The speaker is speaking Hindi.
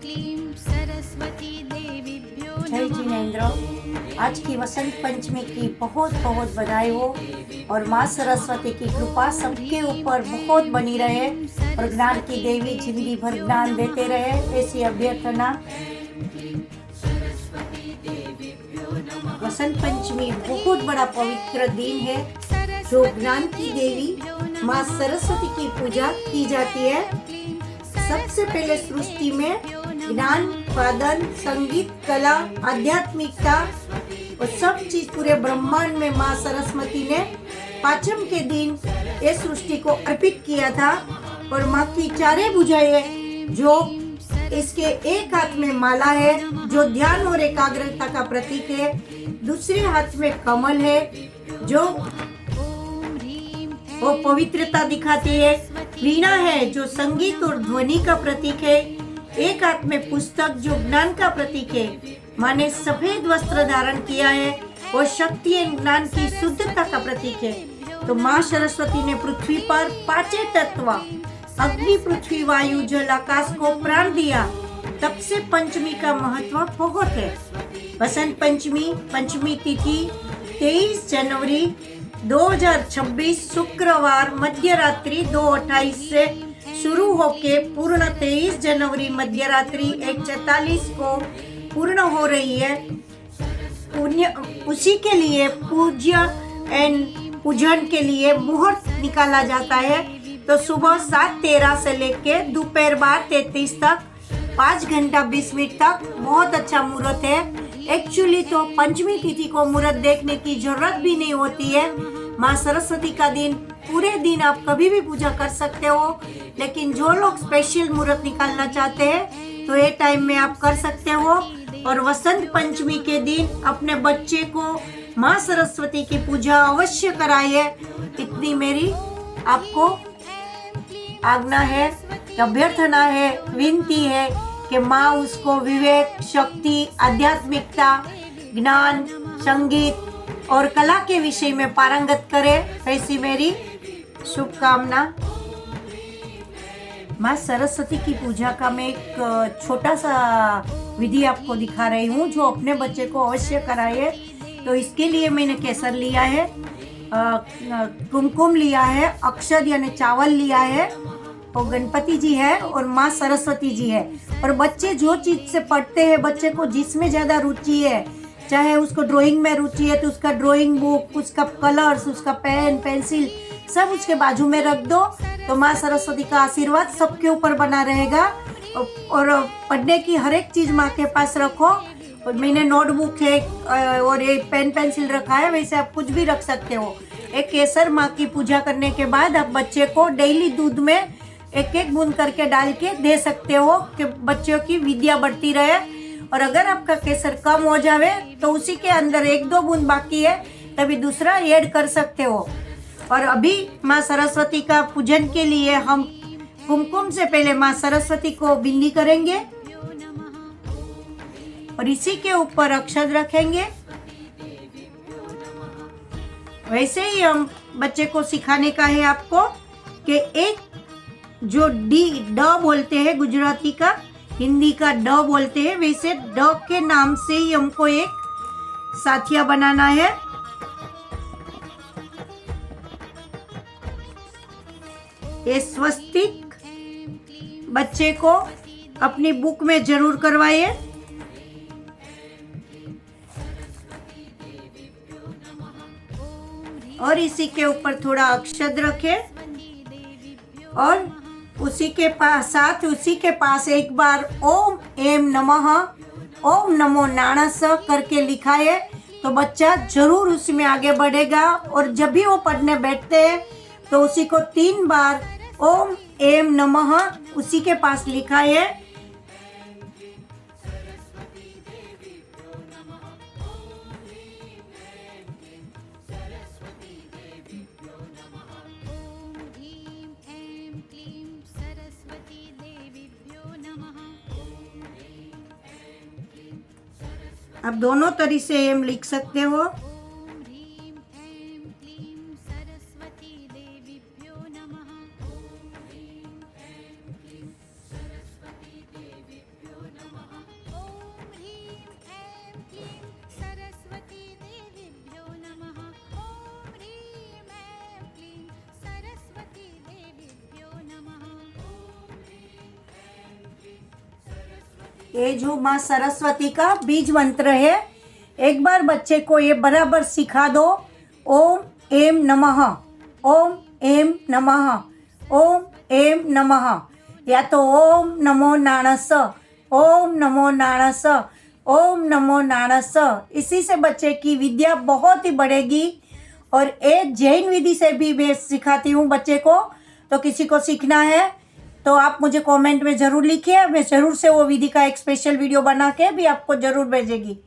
जय जिनेन्द्र। आज की वसंत पंचमी की बहुत बहुत बधाई हो और माँ सरस्वती की कृपा सबके ऊपर बहुत बनी रहे और ज्ञान की देवी जिंदगी भर ज्ञान देते रहे, ऐसी अभ्यर्थना। वसंत पंचमी बहुत बड़ा पवित्र दिन है जो ज्ञान की देवी माँ सरस्वती की पूजा की जाती है। सबसे पहले सृष्टि में ज्ञान, वादन, संगीत, कला, आध्यात्मिकता और सब चीज पूरे ब्रह्मांड में माँ सरस्वती ने पांचम के दिन ये सृष्टि को अर्पित किया था। और माँ की चारे भुजाएं जो इसके एक हाथ में माला है जो ध्यान और एकाग्रता का प्रतीक है, दूसरे हाथ में कमल है जो वो पवित्रता दिखाती है, वीणा है जो संगीत और ध्वनि का प्रतीक है, एक हाथ में पुस्तक जो ज्ञान का प्रतीक है। माँ ने सफेद वस्त्र धारण किया है और शक्ति और ज्ञान की शुद्धता का प्रतीक है। तो माँ सरस्वती ने पृथ्वी पर पांचों तत्व अग्नि, पृथ्वी, वायु, जल, आकाश को प्राण दिया। तब से पंचमी का महत्व बहुत है। वसंत पंचमी तिथि 23 जनवरी 2026 शुक्रवार मध्य रात्रि 2:28 से शुरू होके पूर्ण 23 जनवरी मध्य रात्रि 1:44 को पूर्ण हो रही है। उसी के लिए पूजन के लिए मुहूर्त निकाला जाता है। तो सुबह 7:13 से लेके दोपहर 12:33 तक 5 घंटा 20 मिनट तक बहुत अच्छा मुहूर्त है। एक्चुअली तो पंचमी तिथि को मुहूर्त देखने की जरूरत भी नहीं होती है। माँ सरस्वती का दिन पूरे दिन आप कभी भी पूजा कर सकते हो, लेकिन जो लोग स्पेशल मुहूर्त निकालना चाहते हैं तो ये टाइम में आप कर सकते हो। और वसंत पंचमी के दिन अपने बच्चे को माँ सरस्वती की पूजा अवश्य कराइए, इतनी मेरी आपको आज्ञा है, अभ्यर्थना है, विनती है कि माँ उसको विवेक, शक्ति, आध्यात्मिकता, ज्ञान, संगीत और कला के विषय में पारंगत करे, ऐसी मेरी शुभकामना। माँ सरस्वती की पूजा का मैं एक छोटा सा विधि आपको दिखा रही हूँ जो अपने बच्चे को अवश्य कराइए। तो इसके लिए मैंने केसर लिया है, कुमकुम लिया है, अक्षत यानी चावल लिया है, और गणपति जी है और माँ सरस्वती जी है। और बच्चे जो चीज से पढ़ते हैं, बच्चे को जिसमें ज्यादा रुचि है, चाहे उसको ड्राइंग में रुचि है तो उसका ड्राइंग बुक, उसका कलर्स, उसका पेन, पेंसिल सब उसके बाजू में रख दो। तो माँ सरस्वती का आशीर्वाद सबके ऊपर बना रहेगा। और पढ़ने की हर एक चीज माँ के पास रखो। और मैंने नोटबुक है और एक पेन पेंसिल रखा है, वैसे आप कुछ भी रख सकते हो। एक केसर माँ की पूजा करने के बाद आप बच्चे को डेली दूध में एक एक बूंद करके डाल के दे सकते हो कि बच्चों की विद्या बढ़ती रहे। और अगर आपका केसर कम हो जावे तो उसी के अंदर 1-2 बूंद बाकी है तभी दूसरा ऐड कर सकते हो। और अभी माँ सरस्वती का पूजन के लिए हम कुमकुम से पहले माँ सरस्वती को बिंदी करेंगे और इसी के ऊपर अक्षत रखेंगे। वैसे ही हम बच्चे को सिखाने का है आपको कि एक जो ड बोलते हैं गुजराती का, हिंदी का ड बोलते हैं, वैसे ड के नाम से ही हमको एक साथिया बनाना है। ये स्वस्तिक बच्चे को अपनी बुक में जरूर करवाइए। और इसी के ऊपर थोड़ा अक्षत रखें और उसी के पास एक बार ओम एम नमः, ओम नमो नाणस करके लिखा है। तो बच्चा जरूर उसमें आगे बढ़ेगा। और जब भी वो पढ़ने बैठते हैं तो उसी को 3 बार ओम एम नमः उसी के पास लिखा है। आप दोनों तरीके से एम लिख सकते हो। ये जो माँ सरस्वती का बीज मंत्र है, एक बार बच्चे को ये बराबर सिखा दो। ओम एम नमः, ओम एम नमः, ओम एम नमः, या तो ओम नमो नाणस, ओम नमो नाणस, ओम नमो नाणस। इसी से बच्चे की विद्या बहुत ही बढ़ेगी। और एक जैन विधि से भी मैं सिखाती हूँ बच्चे को, तो किसी को सीखना है तो आप मुझे कमेंट में ज़रूर लिखिए, मैं ज़रूर से वो विधि का एक स्पेशल वीडियो बना के भी आपको ज़रूर भेजेगी।